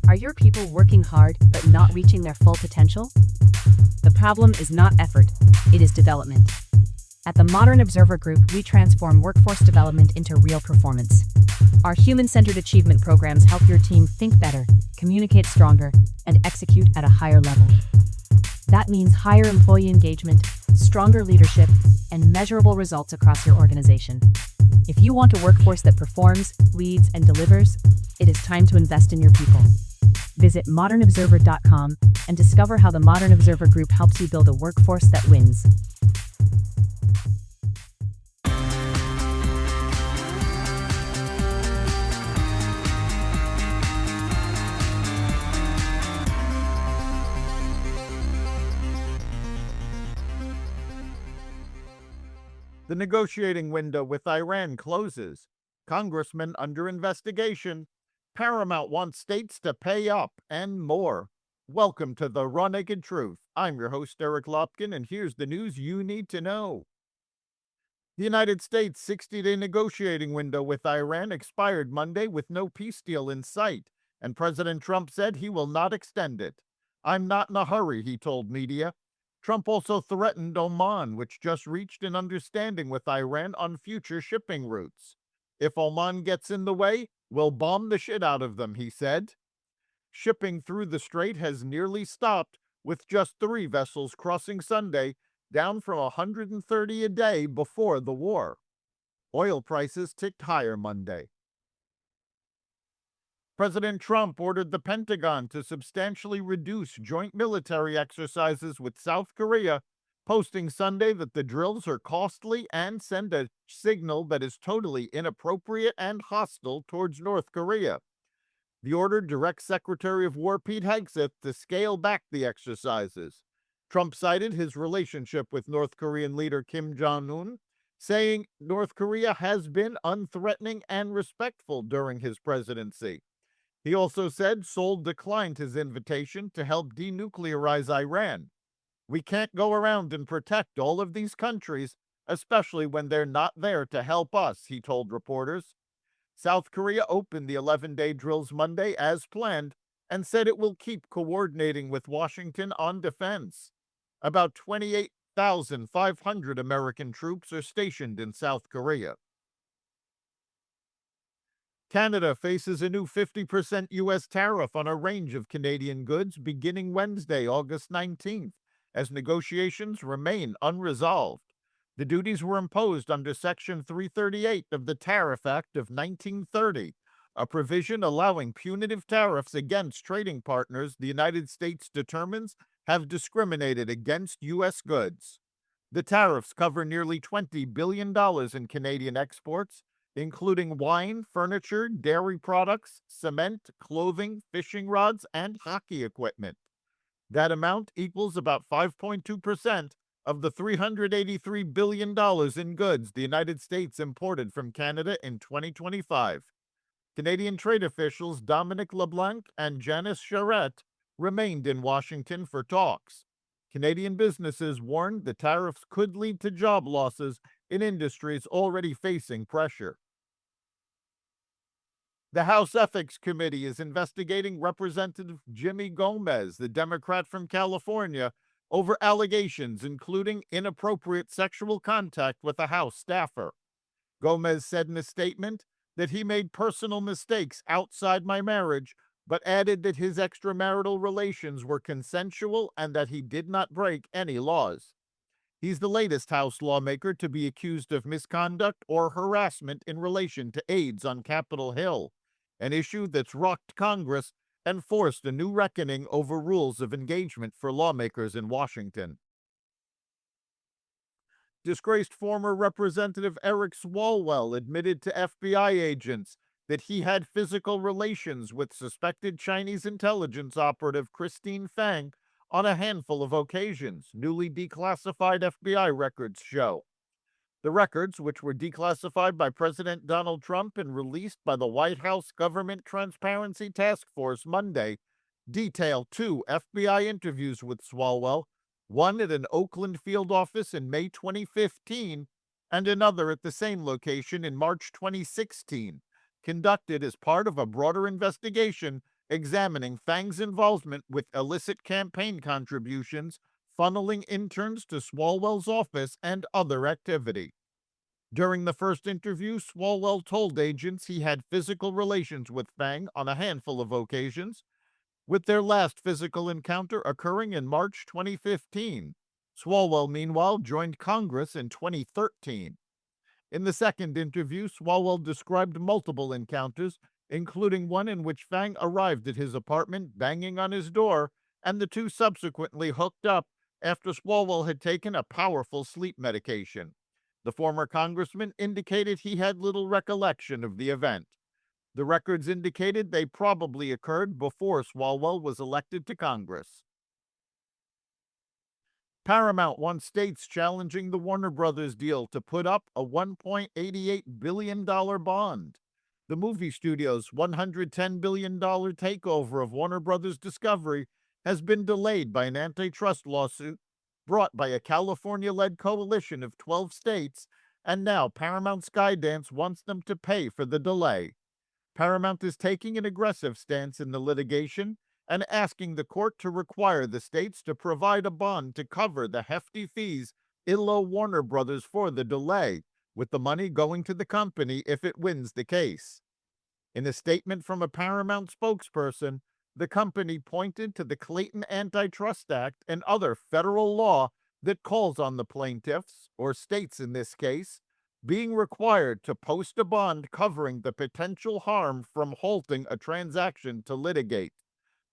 Are your people working hard but not reaching their full potential? The problem is not effort, it is development. At the Modern Observer Group, we transform workforce development into real performance. Our human-centered achievement programs help your team think better, communicate stronger, and execute at a higher level. That means higher employee engagement, stronger leadership, and measurable results across your organization. If you want a workforce that performs, leads, and delivers, it is time to invest in your people. Visit modernobserver.com and discover how the Modern Observer Group helps you build a workforce that wins. The negotiating window with Iran closes. Congressman under investigation. Paramount wants states to pay up and more. Welcome to the Raw Naked Truth. I'm your host, Eric Lopkin, and here's the news you need to know. The United States' 60-day negotiating window with Iran expired Monday with no peace deal in sight, and President Trump said he will not extend it. "I'm not in a hurry," he told media. Trump also threatened Oman, which just reached an understanding with Iran on future shipping routes. "If Oman gets in the way, we'll bomb the shit out of them," he said. Shipping through the Strait has nearly stopped, with just 3 vessels crossing Sunday, down from 130 a day before the war. Oil prices ticked higher Monday. President Trump ordered the Pentagon to substantially reduce joint military exercises with South Korea, posting Sunday that the drills are costly and send a signal that is totally inappropriate and hostile towards North Korea. The order directs Secretary of War Pete Hegseth to scale back the exercises. Trump cited his relationship with North Korean leader Kim Jong-un, saying North Korea has been unthreatening and respectful during his presidency. He also said Seoul declined his invitation to help denuclearize Iran. "We can't go around and protect all of these countries, especially when they're not there to help us," he told reporters. South Korea opened the 11-day drills Monday as planned and said it will keep coordinating with Washington on defense. About 28,500 American troops are stationed in South Korea. Canada faces a new 50% U.S. tariff on a range of Canadian goods beginning Wednesday, August 19th, as negotiations remain unresolved. The duties were imposed under Section 338 of the Tariff Act of 1930, a provision allowing punitive tariffs against trading partners the United States determines have discriminated against U.S. goods. The tariffs cover nearly $20 billion in Canadian exports, including wine, furniture, dairy products, cement, clothing, fishing rods, and hockey equipment. That amount equals about 5.2% of the $383 billion in goods the United States imported from Canada in 2025. Canadian trade officials Dominic LeBlanc and Janice Charette remained in Washington for talks. Canadian businesses warned the tariffs could lead to job losses in industries already facing pressure. The House Ethics Committee is investigating Representative Jimmy Gomez, the Democrat from California, over allegations including inappropriate sexual contact with a House staffer. Gomez said in a statement that he made personal mistakes outside my marriage, but added that his extramarital relations were consensual and that he did not break any laws. He's the latest House lawmaker to be accused of misconduct or harassment in relation to AIDS on Capitol Hill, an issue that's rocked Congress and forced a new reckoning over rules of engagement for lawmakers in Washington. Disgraced former Representative Eric Swalwell admitted to FBI agents that he had physical relations with suspected Chinese intelligence operative Christine Fang on a handful of occasions, newly declassified FBI records show. The records, which were declassified by President Donald Trump and released by the White House Government Transparency Task Force Monday, detail 2 FBI interviews with Swalwell, one at an Oakland field office in May 2015 and another at the same location in March 2016, conducted as part of a broader investigation examining Fang's involvement with illicit campaign contributions, funneling interns to Swalwell's office, and other activity. During the first interview, Swalwell told agents he had physical relations with Fang on a handful of occasions, with their last physical encounter occurring in March 2015. Swalwell, meanwhile, joined Congress in 2013. In the second interview, Swalwell described multiple encounters, including one in which Fang arrived at his apartment banging on his door, and the two subsequently hooked up after Swalwell had taken a powerful sleep medication. The former congressman indicated he had little recollection of the event. The records indicated they probably occurred before Swalwell was elected to Congress. Paramount wants states challenging the Warner Brothers deal to put up a $1.88 billion bond. The movie studio's $110 billion takeover of Warner Brothers Discovery has been delayed by an antitrust lawsuit brought by a California-led coalition of 12 states, and now Paramount Skydance wants them to pay for the delay. Paramount is taking an aggressive stance in the litigation and asking the court to require the states to provide a bond to cover the hefty fees it owe Warner Brothers for the delay, with the money going to the company if it wins the case. In a statement from a Paramount spokesperson, the company pointed to the Clayton Antitrust Act and other federal law that calls on the plaintiffs, or states in this case, being required to post a bond covering the potential harm from halting a transaction to litigate.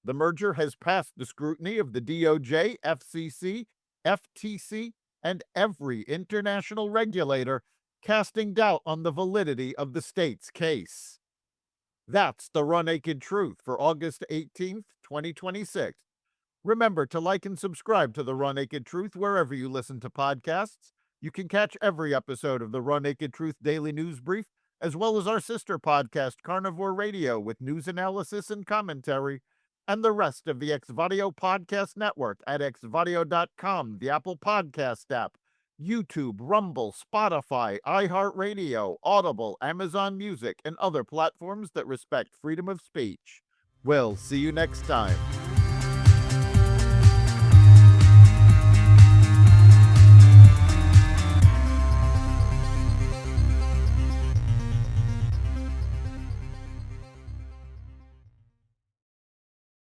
The merger has passed the scrutiny of the DOJ, FCC, FTC, and every international regulator, casting doubt on the validity of the state's case. That's the Raw Naked Truth for August 18th, 2026. Remember to like and subscribe to the Raw Naked Truth wherever you listen to podcasts. You can catch every episode of the Raw Naked Truth Daily News Brief, as well as our sister podcast, Carnivore Radio, with news analysis and commentary, and the rest of the Xvadio Podcast Network at xvadio.com, the Apple Podcast app, YouTube, Rumble, Spotify, iHeartRadio, Audible, Amazon Music, and other platforms that respect freedom of speech. We'll see you next time.